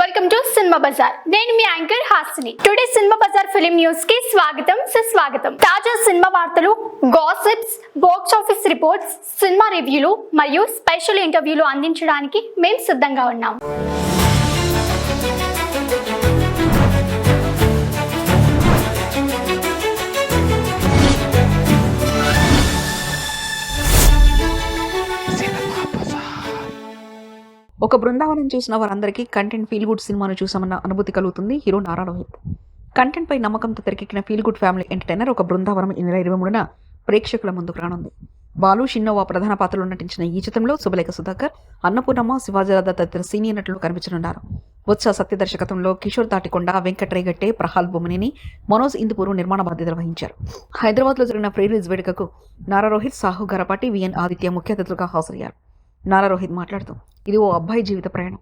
Welcome to cinema బజార్. నేను మీ యాంకర్ హాసిని. టుడే సినిమా బజార్ ఫిలిం న్యూస్ కి స్వాగతం సుస్వాగతం. తాజా సినిమా వార్తలు, gossips, box office reports, cinema రివ్యూలు మరియు స్పెషల్ ఇంటర్వ్యూలు అందించడానికి మేము సిద్ధంగా ఉన్నాం. ఒక బృందావనం చూసిన వారందరికీ కంటెంట్ ఫీల్ గుడ్ సినిమాను చూసామన్న అనుభూతి కలుగుతుంది హీరో నారా రోహిత్. కంటెంట్ పై నమ్మకంతో తెరకెక్కిన ఫీల్ గుడ్ ఫ్యామిలీ ఎంటర్టైనర్ ఒక బృందావనం ఈ నెల 23న ప్రేక్షకుల ముందుకు రానుంది. బాలు, షిన్నోవా ప్రధాన పాత్రలో నటించిన ఈ చిత్రంలో శుభలేఖ సుధాకర్, అన్నపూర్ణమ్మ, శివాజీరాధ తదితర సీనియర్ నటులు కనిపించనున్నారు. బొత్స సత్య దర్శకత్వంలో కిషోర్ తాటికొండ, వెంకట్రేగట్టే, ప్రహాల్ బొమ్మనేని, మనోజ్ ఇందుపూరు నిర్మాణ బాధ్యతలు వహించారు. హైదరాబాద్లో జరిగిన ప్రీ రిలీజ్ వేడుకకు నారా రోహిత్, సాహు గరపాటి, విఎన్ ఆదిత్య ముఖ్య అతిథులుగా హాజరయ్యారు. నారా రోహిత్ మాట్లాడుతూ, ఇది ఓ అబ్బాయి జీవిత ప్రయాణం.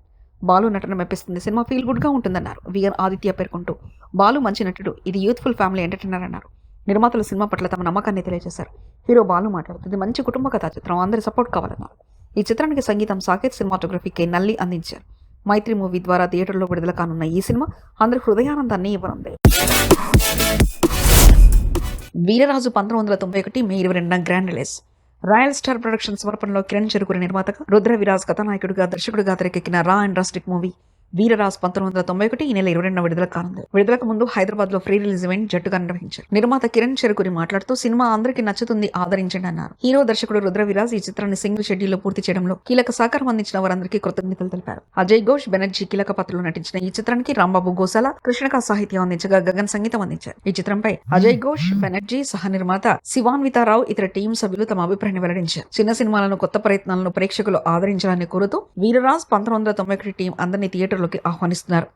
బాలు నటన మెప్పిస్తుంది. సినిమా ఫీల్ గుడ్ గా ఉంటుందన్నారు. విఎన్ ఆదిత్య పేర్కొంటూ, బాలు మంచి నటుడు, ఇది యూత్ఫుల్ ఫ్యామిలీ ఎంటర్టైనర్ అన్నారు. నిర్మాతలు సినిమా పట్ల తమ నమ్మకాన్ని తెలియజేశారు. హీరో బాలు మాట్లాడుతూ, ఇది మంచి కుటుంబ కథా చిత్రం, అందరి సపోర్ట్ కావాలన్నారు. ఈ చిత్రానికి సంగీతం సాకేత్, సినిమాటోగ్రఫీ కే నల్లి అందించారు. మైత్రి మూవీ ద్వారా థియేటర్లో విడుదల కానున్న ఈ సినిమా అందరి హృదయానందాన్ని ఇవ్వనుంది. వీరరాజు 1991 మే 22న grand release. Royal star production సమర్పణలో కిరణ్ చెరుకూరి నిర్మాతగా, రుద్ర విరాజ్ కథానాయకుడిగా, దర్శకుడిగా తెరకెక్కిన రా అండ్ రస్టిక్ మూవీ వీరరాజ్ 1991 ఈ నెల 22న విడుదల కానుంది. విడుదలకు ముందు హైదరాబాద్ లో ఫ్రీ రిలీజ్ ఈవెంట్ జట్టుగా నిర్వహించారు. నిర్మాత కిరణ్ చెరుకూరి మాట్లాడుతూ, సినిమా అందరికీ నచ్చుతుంది, ఆదరించండి అన్నారు. హీరో దర్శకుడు రుద్ర విరాజ్ ఈ చిత్రాన్ని సింగిల్ షెడ్యూల్ లో పూర్తి చేయడంలో కీలక సహకారం అందించిన వారందరికీ కృతజ్ఞతలు తెలిపారు. అజయ్ ఘోష్, బెనర్జీ కీలక పాత్రలో నటించిన ఈ చిత్రానికి రాంబాబు గోసాల, కృష్ణకా సాహిత్యం అందించగా గగన్ సంగీతం అందించారు. ఈ చిత్రంపై అజయ్ ఘోష్, బెనర్జీ సహ నిర్మాత శివాన్వితారావు ఇతర టీం సభ్యులు తమ అభిప్రాయాన్ని వెల్లడించారు. చిన్న సినిమాలను, కొత్త ప్రయత్నాలను ప్రేక్షకులు ఆదరించాలని కోరుతూ వీరరాజ్ 1991 టీం అందరినీ థియేటర్లోకి ఆహ్వానిస్తున్నారు.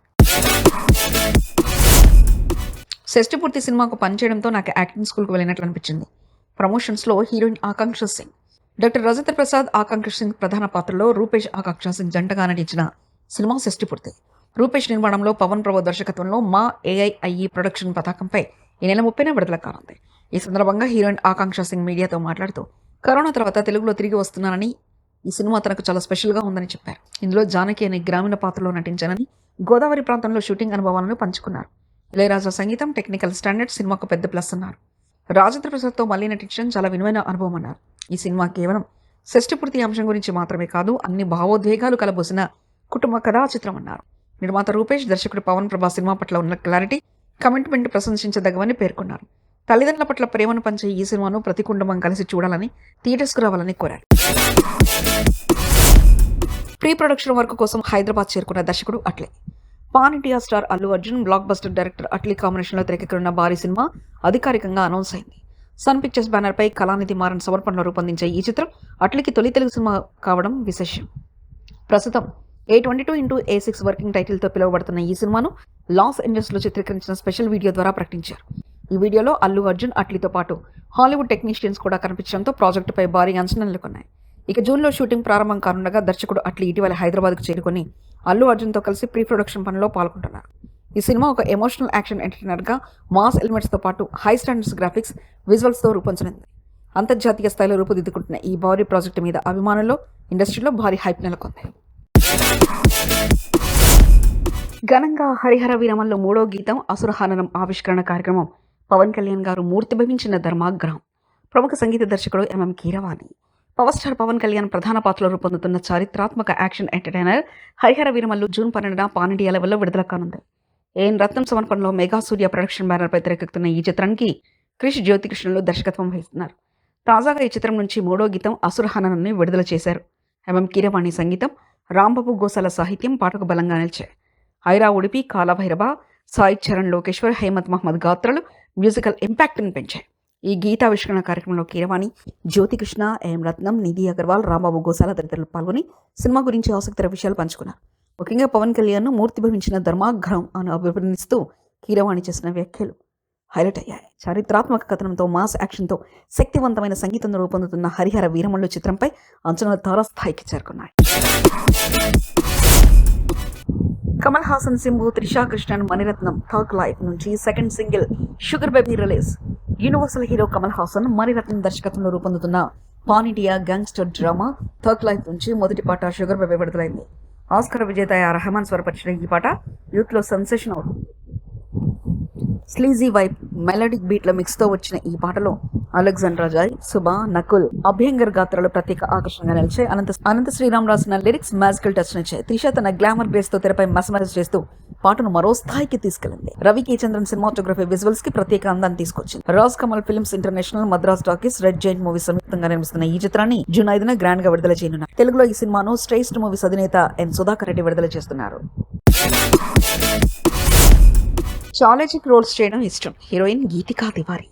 షష్టి పూర్తి సినిమాకు పనిచేయడంతో నాకు యాక్టింగ్ స్కూల్కి వెళ్ళినట్లు అనిపించింది. ప్రమోషన్స్ లో హీరోయిన్ ఆకాంక్ష సింగ్, డాక్టర్ రజిత ప్రసాద్, ఆకాంక్ష సింగ్ ప్రధాన పాత్రలో రూపేష్, ఆకాంక్ష సింగ్ జంటగా నటించిన సినిమా షష్టి పూర్తి. రూపేష్ నిర్మాణంలో పవన్ ప్రభు దర్శకత్వంలో మా ఏఐఐఈ ప్రొడక్షన్ పతాకంపై ఈ నెల 30న విడుదల కానుంది. ఈ సందర్భంగా హీరోయిన్ ఆకాంక్ష సింగ్ మీడియాతో మాట్లాడుతూ, కరోనా తర్వాత తెలుగులో తిరిగి వస్తున్నానని, ఈ సినిమా తనకు చాలా స్పెషల్గా ఉందని చెప్పారు. ఇందులో జానకి అనే గ్రామీణ పాత్రలో నటించానని, గోదావరి ప్రాంతంలో షూటింగ్ అనుభవాలను పంచుకున్నారు. ఇళయరాజా సంగీతం, టెక్నికల్ స్టాండర్డ్ సినిమాకు పెద్ద ప్లస్ అన్నారు. రాజేంద్ర ప్రసాద్తో మళ్లీ నటించడం చాలా విలువైన అనుభవం అన్నారు. ఈ సినిమా కేవలం షష్టి పూర్తి అంశం గురించి మాత్రమే కాదు, అన్ని భావోద్వేగాలు కలబోసిన కుటుంబ కథా చిత్రం అన్నారు. నిర్మాత రూపేష్, దర్శకుడు పవన్ ప్రభా సినిమా పట్ల ఉన్న క్లారిటీ, కమిట్మెంట్ ప్రశంసించదగ్గవని పేర్కొన్నారు. తల్లిదండ్రుల పట్ల ప్రేమను పంచే ఈ సినిమాను ప్రతి కుటుంబం కలిసి చూడాలని, థియేటర్స్కు రావాలని కోరారు. ప్రీ ప్రొడక్షన్ వర్క్ కోసం హైదరాబాద్ చేరుకున్న దర్శకుడు Atlee. Pan India star Allu Arjun, block buster director Atlee కాంబినేషన్లో తెరకెక్కనున్న భారీ సినిమా అధికారికంగా అనౌన్స్ అయింది. సన్ పిక్చర్స్ బ్యానర్ పై కళానిధి మారన్ సమర్పణలో రూపొందించే ఈ చిత్రం అట్లీకి తొలి తెలుగు సినిమా కావడం విశేషం. ప్రస్తుతం A22x A6 వర్కింగ్ టైటిల్తో పిలువబడుతున్న ఈ సినిమాను లాస్ ఏంజల్స్లో చిత్రీకరించిన స్పెషల్ వీడియో ద్వారా ప్రకటించారు. ఈ వీడియోలో అల్లు అర్జున్, అట్లీతో పాటు హాలీవుడ్ టెక్నీషియన్స్ కూడా కనిపించడంతో ప్రాజెక్టుపై భారీ అంచనాలు నెలకొన్నాయి. ఇక జూన్లో షూటింగ్ ప్రారంభం కానుండగా దర్శకుడు అట్లీ ఇటీవల హైదరాబాద్కు చేరుకొని అల్లు అర్జున్తో కలిసి ప్రీ ప్రొడక్షన్ పనిలో పాల్గొంటున్నారు. ఈ సినిమా ఒక ఎమోషనల్ యాక్షన్ ఎంటర్టైనర్గా మాస్ ఎలిమెంట్స్తో పాటు హై స్టాండర్డ్స్ గ్రాఫిక్స్, విజువల్స్తో రూపొందనుంది. అంతర్జాతీయ స్థాయిలో రూపుదిద్దుకుంటున్న ఈ భారీ ప్రాజెక్టు మీద అభిమానుల్లో, ఇండస్ట్రీలో భారీ హైప్ నెలకొంది. ఘనంగా హరిహర వీరమల్లో 3వ గీతం అసురహననం ఆవిష్కరణ కార్యక్రమం పవన్ కళ్యాణ్ గారు మూర్తిభవించిన ధర్మాగ్రహం. ప్రముఖ సంగీత దర్శకుడు ఎంఎం కీరవాణి, పవర్ స్టార్ పవన్ కళ్యాణ్ ప్రధాన పాత్రలో రూపొందుతున్న చారిత్రాత్మక action entertainer Harihara Veeramallu June 12న పాన్ ఇండియా లెవెల్లో విడుదల కానుంది. ఏఎన్ రత్నం సమర్పణలో మెగా సూర్య ప్రొడక్షన్ బ్యానర్ పై తెరకెక్కుతున్న ఈ చిత్రానికి క్రిష్ జ్యోతికృష్ణులు దర్శకత్వం వహిస్తున్నారు. తాజాగా ఈ చిత్రం నుంచి 3వ గీతం అసురహననాన్ని విడుదల చేశారు. ఎంఎం కీరవాణి సంగీతం, రాంబాబు గోసాల సాహిత్యం పాటకు బలంగా నిలిచాయి. ఐరా ఉడిపి, కాలభైరవ, సాయి చరణ్, లోకేశ్వర్, హేమత్ మహమ్మద్ గాత్రలు మ్యూజికల్ ఇంపాక్ట్ని పెంచాయి. ఈ గీతావిష్కరణ కార్యక్రమంలో కీరవాణి, జ్యోతికృష్ణ, ఏఎం రత్నం, నిధి అగర్వాల్, రాంబాబు గోసాల తదితరులు పాల్గొని సినిమా గురించి ఆసక్తికర విషయాలు పంచుకున్నారు. ముఖ్యంగా పవన్ కళ్యాణ్ మూర్తిభవించిన ధర్మాగ్రహం అని అభివర్ణిస్తూ కీరవాణి చేసిన వ్యాఖ్యలు హైలైట్ అయ్యాయి. చారిత్రాత్మక కథనంతో, మాస్ యాక్షన్తో శక్తివంతమైన సంగీతంతో రూపొందుతున్న హరిహర వీరమల్లు చిత్రంపై అంచనాలు తారాస్థాయికి చేరుకున్నాయి. కమల్ హాసన్, సింబు, త్రిషా కృష్ణన్, మణిరత్నం థర్డ్ లైఫ్ నుంచి second single sugar baby release. Universal hero Kamal Haasan, Mani Ratnam దర్శకత్వంలో రూపొందుతున్న pan India gangster drama third life నుంచి మొదటి పాట షుగర్ బేబీ విడుదలైంది. ఆస్కర్ విజేత రెహమాన్ స్వరపరిచిన ఈ పాట యూత్లో సెన్సేషన్ అవుతుంది. స్లీజీ వైప్ మెలోడిక్ బీట్ల మిక్స్తో వచ్చిన ఈ పాటలో అలెగ్జాండ్రా జాయ్, సుబా, నకుల్, అభ్యంగర్ గాత్రాలు ప్రత్యేక ఆకర్షణగా నిలిచాయి. అనంత శ్రీరామ్ రాసిన లిరిక్స్ మ్యాజికల్ టచ్ నిచ్చాయి. త్రిష తన గ్లామర్ గ్రేస్ తో తెరపై మెస్మరైజ్ చేస్తూ పాటను మరో స్థాయికి తీసుకెళ్లింది. రవి కే చంద్రన్ సినిమాటోగ్రఫీ విజువల్స్ కి ప్రత్యేక అందాన్ని తీసుకొచ్చింది. Raj Kamal films international, Madras talkies, red giant movies సంయుక్తంగా నిర్మిస్తున్న ఈ చిత్రాన్ని జూన్ 5న గ్రాండ్ గా విడుదల చేయనున్నారు. తెలుగులో ఈ సినిమాను స్ట్రైస్ట్ మూవీస్ అధినేత ఎన్ సుధాకర్ రెడ్డి విడుదల చేస్తున్నారు. చాలాజిక్ రోల్స్ చేయడం ఇష్టం. హీరోయిన్ గీతికా తివారీ.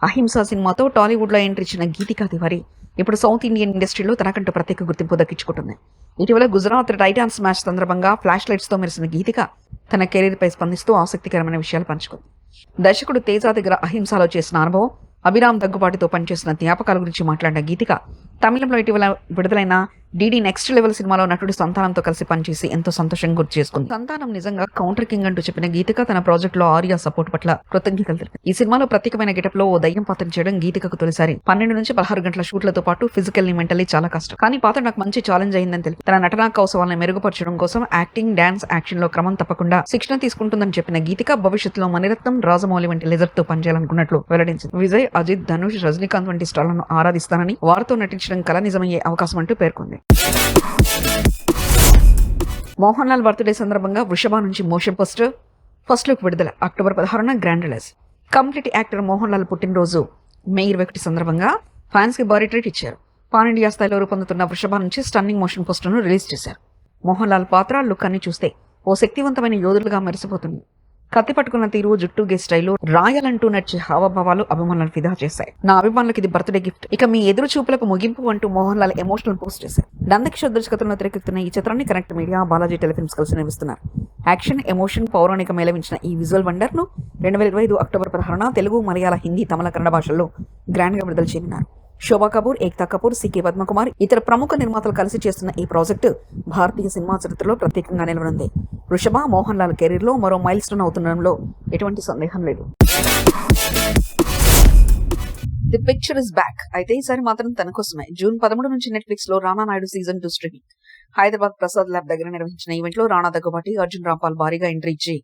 అహింస సినిమాతో టాలీవుడ్ లో ఎంట్రీ ఇచ్చిన గీతికా తివారీ ఇప్పుడు సౌత్ ఇండియన్ ఇండస్ట్రీలో తనకంటూ ప్రత్యేక గుర్తింపు దక్కించుకుంటుంది. ఇటీవల గుజరాత్ టైటాన్స్ మ్యాచ్ సందర్భంగా ఫ్లాష్ లైట్స్ తో మెరిసిన గీతిక తన కెరీర్ పై స్పందిస్తూ ఆసక్తికరమైన విషయాలు పంచుకుంది. దర్శకుడు తేజ దగ్గర అహింసలో చేసిన అనుభవం, అభిరామ్ దగ్గుబాటితో పనిచేసిన జ్ఞాపకాల గురించి మాట్లాడిన గీతిక తమిళంలో ఇటీవల విడుదలైన డీడీ నెక్స్ట్ లెవెల్ సినిమాలో నటుడి సంతానంతో కలిసి పనిచేసి ఎంతో సంతోషంగా గుర్తు చేసుకుంది. సంతానం నిజంగా కౌంటర్ కింగ్ అంటూ చెప్పిన గీతిక తన ప్రాజెక్ట్ లో ఆర్యా సపోర్ట్ పట్ల కృతజ్ఞతలు తెలిపింది. ఈ సినిమాలో ప్రత్యేకమైన గెటప్ లో ఓ దయ్యం పాత్ర చేయడం గీతికకు తొలిసారి. 12 నుంచి 16 గంటల షూట్లతో పాటు ఫిజికల్లీ మెంటల్లీ చాలా కష్టం, కానీ పాత్ర నాకు మంచి ఛాలెంజ్ అయిందని తెలిపి తన నటనా కౌశలాన్ని మెరుగుపరచడం కోసం యాక్టింగ్, డాన్స్, యాక్షన్ లో క్రమం తప్పకుండా శిక్షణ తీసుకుంటుందని చెప్పిన గీతిక భవిష్యత్తులో మణిరత్నం, రాజమౌళి వంటి లెజర్ తో పనిచేయాలనుకున్నట్లు వెల్లడించింది. విజయ్, అజిత్, ధనుష్, రజనీకాంత్ వంటి స్టార్లను ఆరాధిస్తానని, వారితో నటించడం కల నిజమయ్యే అవకాశం అంటూ పేర్కొంది. మోహన్ లాల్ బర్త్డే సందర్భంగా వృషభ నుంచి మోషన్ పోస్టర్ ఫస్ట్ లుక్ విడుదల. అక్టోబర్ 16న grand release. Complete actor Mohan Lal పుట్టినరోజు మే 21 సందర్భంగా ఫ్యాన్స్ కి భారీ ట్రీట్ ఇచ్చారు. పాన్ ఇండియా స్థాయిలో రూపొందుతున్న వృషభ నుంచి స్టన్నింగ్ మోషన్ పోస్టర్ ను రిలీజ్ చేశారు. మోహన్ లాల్ పాత్ర, లుక్ అన్ని చూస్తే ఓ శక్తివంతమైన యోధులుగా మెరిసిపోతుంది. కత్తి పట్టుకున్న తీరు, జుట్టు గే స్టైలు, రాయాలంటూ నడిచే హావభావాలు అభిమానులను ఫిదా చేశాయి. నా అభిమానులకు ఇది బర్త్డే గిఫ్ట్, ఇక మీ ఎదురు చూపులకు ముగింపు అంటూ మోహన్ లాల్ ఎమోషనల్ పోస్ట్ చేశారు. నందకిషోర్ దర్శకత్వంలో తెరకెక్కుతున్న ఈ చిత్రాన్ని కనెక్ట్ మీడియా, బాలాజీ టెలిఫిల్మ్స్ కలిసి నిర్మిస్తున్నారు. యాక్షన్, ఎమోషన్, పౌరాణిక మేళవించిన ఈ విజువల్ వండర్ ను 2025 అక్టోబర్ 16న తెలుగు, మలయాళ, హిందీ, తమిళ, కన్నడ భాషల్లో గ్రాండ్ గా విడుదల చేయనున్నారు. శోభా కపూర్, ఏక్తా కపూర్, సికే పద్మకుమార్, ఇతర ప్రముఖ నిర్మాతలు కలిసి చేస్తున్న ఈ ప్రాజెక్టు భారతీయ సినిమా చరిత్రలో ప్రత్యేకంగా నిలవనుంది. వృషభ మోహన్ లాల్ కెరీర్ లో మరో మైల్ స్టోన్ అవుతుండడంలో ఎటువంటి సందేహం లేదు. The picture is back. అయితే ఈసారి మాత్రం తన కోసమే. జూన్ 13 నుంచి నెట్ఫ్లిక్స్ లో రానా Naidu season 2 streaming. Hyderabad Prasad lab దగ్గర నిర్వహించిన ఈవెంట్ లో రానా దగ్గుబాటి, అర్జున్ రాంపాల్ భారీగా ఎంట్రీ ఇచ్చి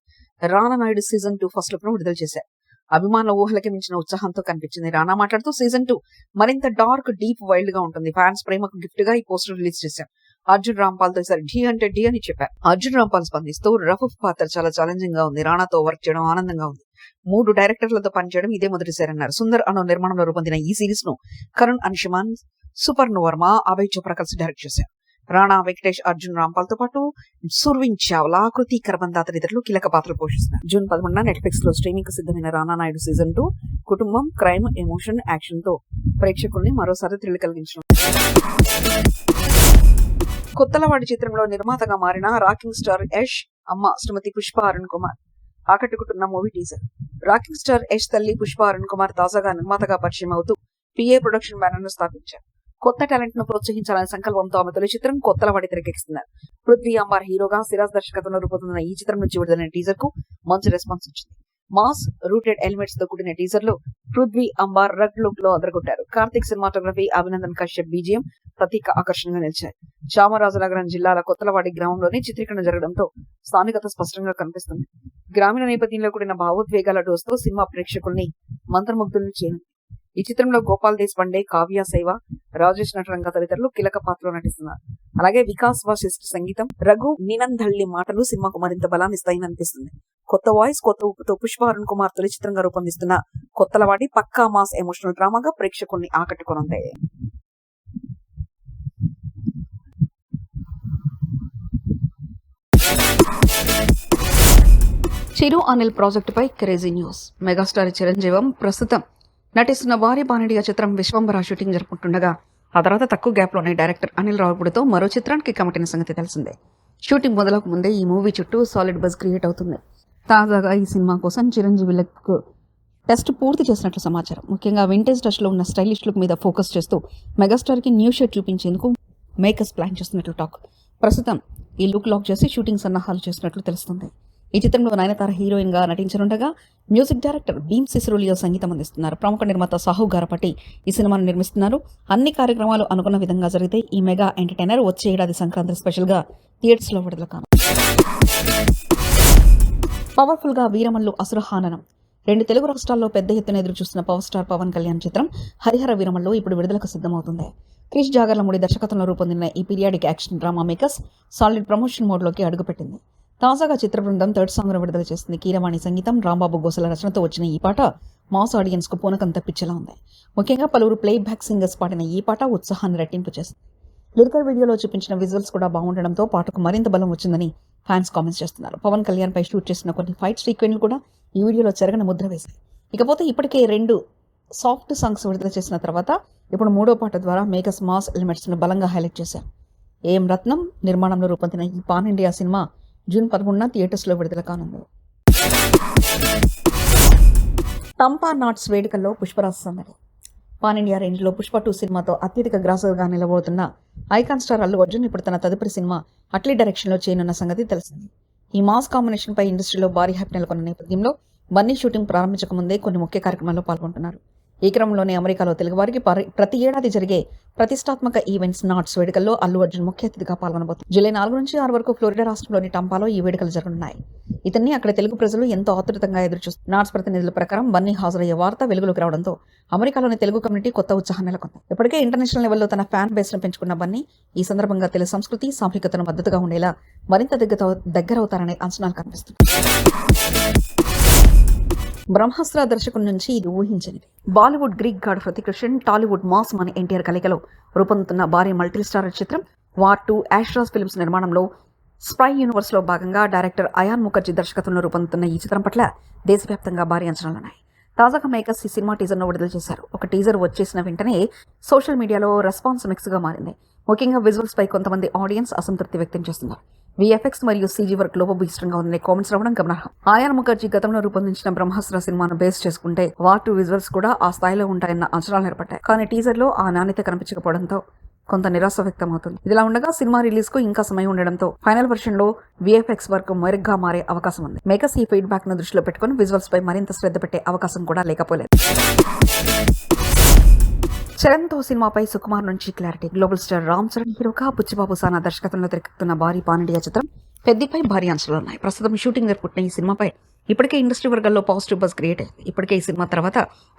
రానా నాయుడు సీజన్ 2 ఫస్ట్ లుక్ ను విడుదల చేశారు. అభిమానుల ఊహలకి మించిన ఉత్సాహంతో కనిపించింది. రానా మాట్లాడుతూ సీజన్ 2 మరింత డార్క్, డీప్, వైల్డ్ గా ఉంటుంది. ఫ్యాన్స్ ప్రేమకు గిఫ్ట్ గా ఈ పోస్టర్ రిలీజ్ చేశారు. అర్జున్ రాంపాల్ తో ఈసారి ఢీ అంటే ఢీ అని చెప్పారు. అర్జున్ రాంపాల్ స్పందిస్తూ రఫ్ పాత్ర చాలా ఛాలెంజింగ్ గా ఉంది. రానాతో వర్క్ చేయడం ఆనందంగా ఉంది. 3 డైరెక్టర్లతో పనిచేయడం ఇదే మొదటిసారి అన్నారు. సుందర్ అను నిర్మాణంలో రూపొందిన ఈ సిరీస్ ను కరుణ్ అన్షుమాన్, సుపర్ణ వర్మ, అభయ్ చోప్రా కలిసి డైరెక్ట్ చేశారు. రానా, వెంకటేష్, అర్జున్ రాంపాల్ తో పాటు సుర్విన్ చావ్లా, కృతి కరబందా తదితరులు కీలక పాత్రలు పోషిస్తున్నారు. జూన్ 11న నెట్ఫ్లిక్స్ లో స్ట్రీమింగ్ కు సిద్ధమైన రానా నాయుడు సీజన్ 2 కుటుంబం, క్రైమ్, ఎమోషన్, యాక్షన్ తో ప్రేక్షకుల్ని మరోసారి థ్రిల్ కలిగించడం. కొత్తలవాడి చిత్రంలో నిర్మాతగా మారిన రాకింగ్ స్టార్ యష్ అమ్మ శ్రీమతి పుష్ప అరుణ్ కుమార్ ఆకట్టుకుంటున్న movie teaser. Rocking star Yash తల్లి పుష్ప అరుణ్ కుమార్ తాజాగా నిర్మాతగా పరిచయం అవుతూ పిఏ ప్రొడక్షన్ బ్యానర్ ను స్థాపించారు. కొత్త టాలెంట్ ను ప్రోత్సహించాలనే సంకల్పంతో ఆమె తొలి చిత్రం కొత్తలవాడి తెరకెక్కిస్తున్నారు. పృథ్వీ అంబార్ హీరోగా సిరాజ్ దర్శకత్వంలో రూపొందుతున్న ఈ చిత్రం నుంచి విడుదలైన టీజర్ కు మంచి రెస్పాన్స్ వచ్చింది. మాస్ రూటెడ్ ఎలిమెంట్స్ తో కూడిన టీజర్ లో పృథ్వీ అంబార్ రగ్ లుక్ లో అదరగొట్టారు. కార్తిక్ సినిమాటోగ్రఫీ, అభినందన్ కశ్యప్ బీజిఎం ప్రత్యేక ఆకర్షణగా నిలిచాయి. చామరాజనగరం జిల్లాల కొత్తలవాడి గ్రామంలోనే చిత్రీకరణ జరగడంతో స్థానికత స్పష్టంగా కనిపిస్తుంది. గ్రామీణ నేపథ్యంలో కూడిన భావోద్వేగాల డోస్తో సినిమా ప్రేక్షకుల్ని మంత్రముగ్ధుల్ని చేయనుంది. ఈ చిత్రంలో గోపాల్ దేశపాండే, కావ్య సైవ, రాజేష్ నటరంగ తదితరులు కీలక పాత్రలో నటిస్తున్నారు. అలాగే వికాస్ వాసిష్ఠ సంగీతం, రఘు నినందళ్ళి మాటలు సినిమాకు మరింత బలాన్ని ఇస్తాయని అనిపిస్తుంది. కొత్త వాయిస్, కొత్త ఉప్పుతో పుష్ప అరుణ్ కుమార్ తొలి చిత్రంగా రూపొందిస్తున్న కొత్తలవాడి పక్కా మాస్ ఎమోషనల్ డ్రామాగా ప్రేక్షకుల్ని ఆకట్టుకోనుంది. చిరు అనిల్ ప్రాజెక్టుపై క్రేజీ న్యూస్. మెగాస్టార్ చిరంజీవం ప్రస్తుతం నటిస్తున్న భారీ పానిడియా చిత్రం విశ్వంబర షూటింగ్ జరుపుకుంటుండగా ఆ తర్వాత తక్కువ గ్యాప్ లోనే డైరెక్టర్ అనిల్ రావుపూడితో మరో చిత్రానికి కమిటిన సంగతి తెలిసిందే. షూటింగ్ మొదలక ముందే ఈ మూవీ చుట్టూ సాలిడ్ బజ్ క్రియేట్ అవుతుంది. తాజాగా ఈ సినిమా కోసం చిరంజీవి లుక్ టెస్ట్ పూర్తి చేసినట్లు సమాచారం. ముఖ్యంగా వింటేజ్ టచ్ లో ఉన్న స్టైలిష్ లుక్ మీద ఫోకస్ చేస్తూ మెగాస్టార్ కి న్యూ షర్ట్ చూపించేందుకు మేకర్స్ ప్లాన్ చేస్తున్నట్లు టాక్. ప్రస్తుతం ఈ లుక్ లాక్ చేసి షూటింగ్ సన్నాహాలు చేస్తున్నట్లు తెలుస్తుంది. ఈ చిత్రంలో నయనతార హీరోయిన్ గా నటించనుండగా మ్యూజిక్ డైరెక్టర్ భీమ్ సిసిరోలియో సంగీతం అందిస్తున్నారు. ప్రముఖ నిర్మాత సాహు గారపట్టి ఈ సినిమాను నిర్మిస్తున్నారు. అన్ని కార్యక్రమాలు అనుకున్న విధంగా జరిగితే ఈ మెగా ఎంటర్టైనర్ వచ్చే ఏడాది సంక్రాంతి స్పెషల్ గా థియేటర్స్ లో విడుదల కాను. పవర్ఫుల్ గా వీరమల్లు అసురహాననం 2 తెలుగు రాష్ట్రాల్లో పెద్ద ఎత్తున ఎదురు చూస్తున్న పవర్ స్టార్ పవన్ కళ్యాణ్ చిత్రం హరిహర వీరమల్లు ఇప్పుడు విడుదలకు సిద్ధమవుతుంది. క్రిష్ జాగర్లమూడి దర్శకత్వంలో రూపొందిన ఈ periodic action drama makers solid promotion మోడ్లోకి అడుగుపెట్టింది. తాజాగా చిత్ర బృందం థర్డ్ సాంగ్ను విడుదల చేసింది. కీరవాణి సంగీతం, రాంబాబు గోసల రచనతో వచ్చిన ఈ పాట మాస్ ఆడియన్స్ కు పూనకం తప్పించేలా ఉంది. ముఖ్యంగా పలువురు ప్లే బ్యాక్ సింగర్స్ పాడిన ఈ పాట ఉత్సాహాన్ని రెట్టింపు చేసింది. లిరికల్ వీడియోలో చూపించిన విజువల్స్ కూడా బాగుండడంతో పాటకు మరింత బలం వచ్చిందని ఫ్యాన్స్ కామెంట్స్ చేస్తున్నారు. పవన్ కళ్యాణ్ పై షూట్ చేసిన కొన్ని ఫైట్ సీక్వెన్స్లు కూడా ఈ వీడియోలో చెరగని ముద్ర వేశాయి. ఇకపోతే ఇప్పటికే 2 సాఫ్ట్ సాంగ్స్ విడుదల చేసిన తర్వాత ఇప్పుడు 3వ పాట ద్వారా మేకర్స్ మాస్ ఎలిమెంట్స్ ను బలంగా హైలైట్ చేశారు. ఏఎం రత్నం నిర్మాణంలో రూపొందిన ఈ పాన్ ఇండియా సినిమా జూన్ 11న థియేటర్స్ లో విడుదల కానుంది. టంపా నాట్స్ వేడుకల్లో పుష్పరాజ్ సందడి. పాన్ ఇండియా రేంజ్ లో పుష్ప 2 సినిమాతో అత్యధిక గ్రాసర్గా నిలబోతున్న ఐకాన్ స్టార్ అల్లు అర్జున్ ఇప్పుడు తన తదుపరి సినిమా అట్లీ డైరెక్షన్ లో చేయనున్న సంగతి తెలిసింది. ఈ మాస్ కాంబినేషన్ పై ఇండస్ట్రీలో భారీ హైప్ నెలకొన్న నేపథ్యంలో బన్నీ షూటింగ్ ప్రారంభించక ముందే కొన్ని ముఖ్య కార్యక్రమాల్లో పాల్గొంటున్నారు. ఈ క్రమంలోనే అమెరికాలో తెలుగువారికి ప్రతి ఏడాది జరిగే ప్రతిష్టాత్మక ఈవెంట్స్ నాట్స్ వేడుకల్లో అల్లు అర్జున్ ముఖ్య అతిథిగా పాల్గొనబోతున్నారు. జూలై 4 నుంచి 6 వరకు ఫ్లోరిడా రాష్ట్రంలోని టంపాలో ఈ వేడుకలు జరగనున్నాయి. ఇతన్ని అక్కడ తెలుగు ప్రజలు ఎంతో ఆతృతంగా ఎదురుచూస్తున్నారు. నాట్స్ ప్రతినిధుల ప్రకారం బన్నీ హాజరయ్యే వార్త వెలుగులోకి రావడంతో అమెరికాలోని తెలుగు కమ్యూనిటీ కొత్త ఉత్సాహం నెలకొంది. ఇప్పటికే ఇంటర్నేషనల్ లెవెల్లో తన ఫ్యాన్ బేస్ ను పెంచుకున్న బన్నీ ఈ సందర్భంగా తెలుగు సంస్కృతి సాంఘికతను మద్దతుగా ఉండేలా మరింత దగ్గరవుతారనే అంచనాలు కనిపిస్తున్నాయి. బ్రహ్మాస్త్ర దర్శకుడి నుంచి ఇది ఊహించనిది. Bollywood Greek god Hrithik Roshan, Tollywood mass మన ఎన్టీఆర్ కలయికలో రూపొందుతున్న భారీ మల్టీ స్టారర్ చిత్రం వార్ 2 యాష్రాజ్ ఫిల్మ్స్ నిర్మాణంలో స్ప్రై యూనివర్స్ లో భాగంగా డైరెక్టర్ అయాన్ ముఖర్జీ దర్శకత్వంలో రూపొందుతున్న ఈ చిత్రం పట్ల దేశవ్యాప్తంగా భారీ అంచనాలున్నాయి. తాజాగా మేకర్స్ ఈ సినిమా టీజర్ను విడుదల చేశారు. ఒక టీజర్ వచ్చేసిన వెంటనే సోషల్ మీడియాలో రెస్పాన్స్ మిక్స్ గా మారింది. ముఖ్యంగా విజువల్స్ పై కొంతమంది ఆడియన్స్ అసంతృప్తి వ్యక్తం చేస్తున్నారు. విఎఫ్ఎక్స్ మరియు సీజీ వర్క్ లోపభూయిష్టంగా ఉందనే కామెంట్స్ రావడం గమనార్హం. అయాన్ ముఖర్జీ గతంలో రూపొందించిన బ్రహ్మాస్త్ర సినిమాను బేస్ చేసుకుంటే వార్ 2 విజువల్స్ కూడా ఆ స్థాయిలో ఉంటాయన్న అంచనాలు ఏర్పడ్డాయి. కానీ టీజర్ లో ఆ నాణ్యత కనిపించకపోవడంతో కొంత నిరాశ వ్యక్తం అవుతుంది. ఇదిలా ఉండగా సినిమా రిలీజ్ కు ఇంకా సమయం ఉండడంతో ఫైనల్ వర్షన్ లో విఎఫ్ఎక్స్ వర్క్ మెరుగ్గా మారే అవకాశం ఉంది. మేకర్స్ ఈ ఫీడ్బ్యాక్ ను దృష్టిలో పెట్టుకుని విజువల్స్ పై మరింత శ్రద్ధ పెట్టే అవకాశం కూడా లేకపోలేదు. చరణ్తో సినిమాపై సుకుమార్ నుంచి clarity. Global star Ram Charan హీరోగా బుచ్చిబాబు సానా దర్శకత్వంలో తెరకెక్కుతున్న భారీ పాన్ ఇండియా చిత్రం పెద్దిపై భారీ అంచనాలు ఉన్నాయి. ప్రస్తుతం షూటింగ్ జరుపుకుంటున్న ఈ సినిమాపై ఇప్పటికే ఇండస్ట్రీ వర్గాల్లో పాజిటివ్ బజ్ క్రియేట్ అయింది. ఇప్పటికే ఈ సినిమా తర్వాత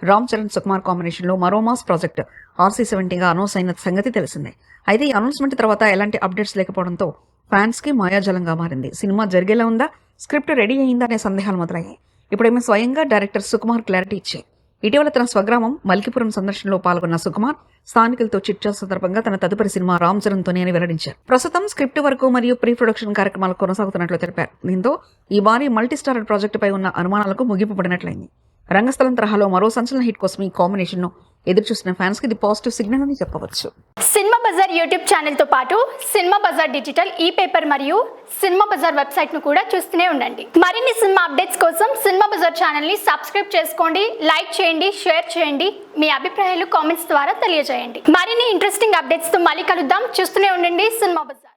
రామ్ చరణ్ సుకుమార్ కాంబినేషన్ లో మరో మాస్ ప్రాజెక్ట్ RC-70గా అనౌన్స్ అయిన సంగతి తెలిసిందే. అయితే ఈ అనౌన్స్మెంట్ తర్వాత ఎలాంటి అప్డేట్స్ లేకపోవడంతో ఫ్యాన్స్ కి మాయాజలంగా మారింది. సినిమా జరిగేలా ఉందా, స్క్రిప్ట్ రెడీ అయిందా అనే సందేహాలు మొదలయ్యాయి. ఇప్పుడేమో స్వయంగా డైరెక్టర్ సుకుమార్ క్లారిటీ ఇచ్చారు. ఇటీవల తన స్వగ్రామం మల్కిపురం సందర్శనలో పాల్గొన్న సుకుమార్ స్థానికులతో చిట్చా సందర్భంగా తన తదుపరి సినిమా రామ్ చరణ్తోనే అని వెల్లడించారు. ప్రస్తుతం స్క్రిప్ట్ వరకు మరియు ప్రీ ప్రొడక్షన్ కార్యక్రమాలు కొనసాగుతున్నట్లు తెలిపారు. దీంతో ఈ భారీ మల్టీ స్టారర్ ప్రాజెక్టుపై ఉన్న అనుమానాలకు ముగింపు పడినట్లయింది. రంగస్థలం తరహాలో మరో సంచలన హిట్ కోసం ఈ కాంబినేషన్ ను ఎదురుచూసిన ఫ్యాన్స్ కి ఇది పాజిటివ్ సిగ్నల్ అని చెప్పవచ్చు. సినిమా బజార్ యూట్యూబ్ ఛానల్ తో పాటు సినిమా బజార్ డిజిటల్ ఈ పేపర్ మరియు సినిమా బజార్ వెబ్సైట్ ను కూడా చూస్తూనే ఉండండి. మరిన్ని సినిమా అప్డేట్స్ కోసం సినిమా బజార్ ఛానల్ ని సబ్స్క్రైబ్ చేసుకోండి, లైక్ చేయండి, షేర్ చేయండి, మీ అభిప్రాయాలు కామెంట్స్ ద్వారా తెలియజేయండి. మరిన్ని ఇంట్రెస్టింగ్ అప్డేట్స్ తో మళ్ళీ కలుద్దాం. చూస్తూనే ఉండండి సినిమా బజార్.